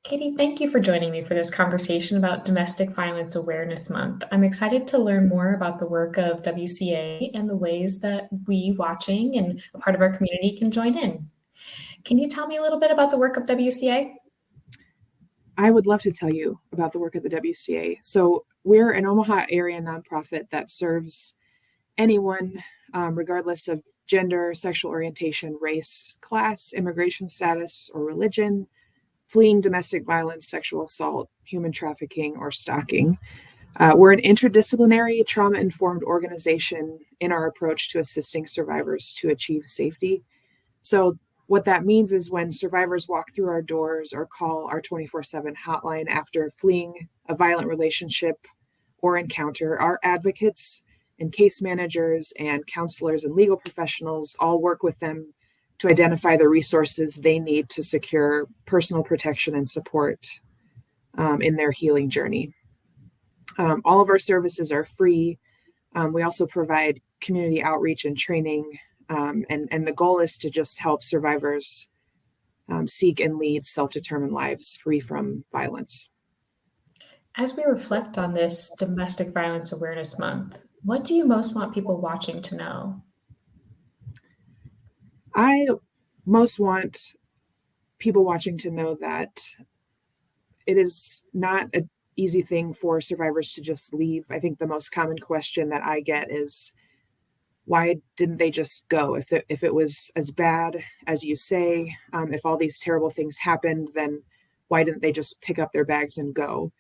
Katie, thank you for joining me for this conversation about Domestic Violence Awareness Month. I'm excited to learn more about the work of WCA and the ways that we watching and a part of our community can join in. Can you tell me a little bit about the work of WCA? I would love to tell you about the work of the WCA. So, we're an Omaha area nonprofit that serves anyone, regardless of gender, sexual orientation, race, class, immigration status, or religion, fleeing domestic violence, sexual assault, human trafficking, or stalking. We're an interdisciplinary, trauma informed organization in our approach to assisting survivors to achieve safety. So, what that means is when survivors walk through our doors or call our 24/7 hotline after fleeing a violent relationship or encounter, our advocates and case managers and counselors and legal professionals all work with them to identify the resources they need to secure personal protection and support in their healing journey. All of our services are free. We also provide community outreach and training, and the goal is to just help survivors seek and lead self-determined lives free from violence. As we reflect on this Domestic Violence Awareness Month, what do you most want people watching to know? I most want people watching to know that it is not an easy thing for survivors to just leave. I think the most common question that I get is, why didn't they just go? If it was as bad as you say, if all these terrible things happened, then why didn't they just pick up their bags and go?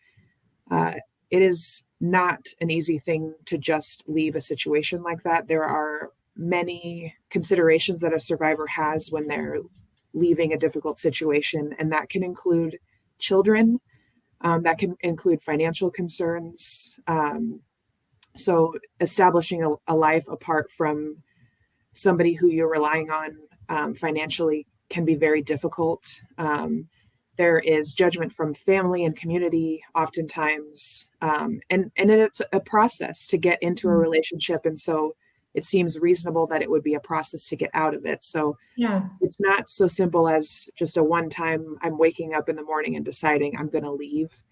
Uh, it is not an easy thing to just leave a situation like that. There are many considerations that a survivor has when they're leaving a difficult situation, and that can include children, that can include financial concerns. So establishing a life apart from somebody who you're relying on financially can be very difficult. There is judgment from family and community oftentimes, and it's a process to get into a relationship, and so it seems reasonable that it would be a process to get out of it. So Yeah. it's not so simple as just a one time I'm waking up in the morning and deciding I'm going to leave.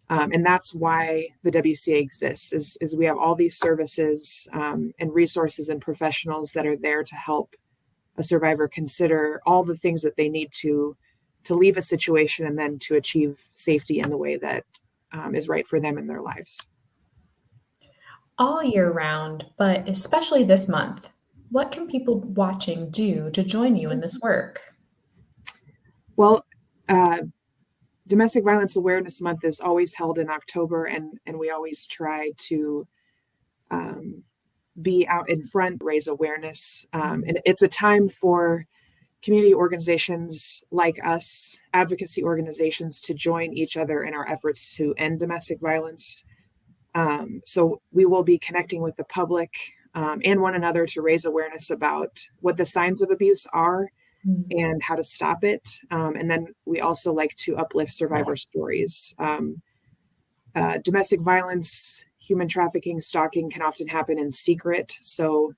And that's why the WCA exists, is we have all these services and resources and professionals that are there to help a survivor consider all the things that they need to leave a situation and then to achieve safety in the way that is right for them in their lives. All year round, but especially this month, what can people watching do to join you in this work? Well, uh, Domestic Violence Awareness Month is always held in October, and we always try to um, be out in front, raise awareness. And it's a time for community organizations like us, advocacy organizations, to join each other in our efforts to end domestic violence. So we will be connecting with the public and one another to raise awareness about what the signs of abuse are Mm. and how to stop it. And then we also like to uplift survivor stories. Domestic violence, human trafficking, stalking can often happen in secret. So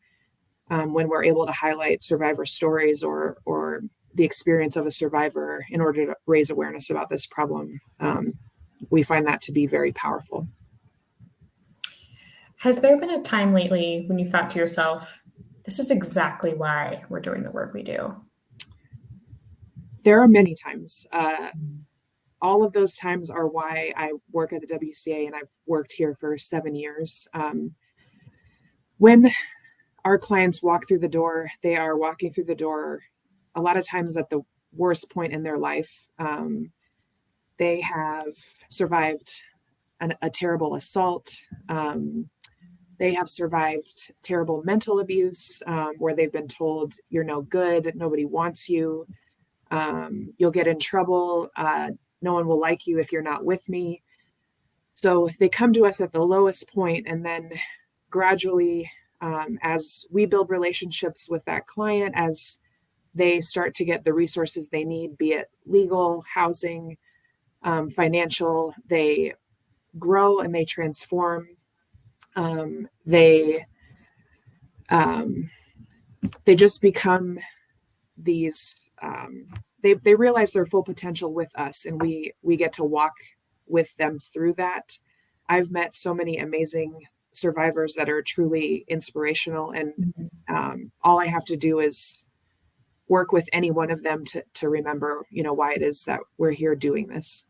when we're able to highlight survivor stories or the experience of a survivor in order to raise awareness about this problem, we find that to be very powerful. Has there been a time lately when you thought to yourself, this is exactly why we're doing the work we do? There are many times. All of those times are why I work at the WCA, and I've worked here for 7 years. When our clients walk through the door, they are walking through the door a lot of times at the worst point in their life. They have survived a terrible assault. They have survived terrible mental abuse, where they've been told, you're no good, nobody wants you, you'll get in trouble, no one will like you if you're not with me. So they come to us at the lowest point, and then gradually, as we build relationships with that client, as they start to get the resources they need, be it legal, housing, financial, they grow and they transform. They just become these they realize their full potential with us, and we get to walk with them through that. I've met so many amazing survivors that are truly inspirational, and all I have to do is work with any one of them to remember, why it is that we're here doing this.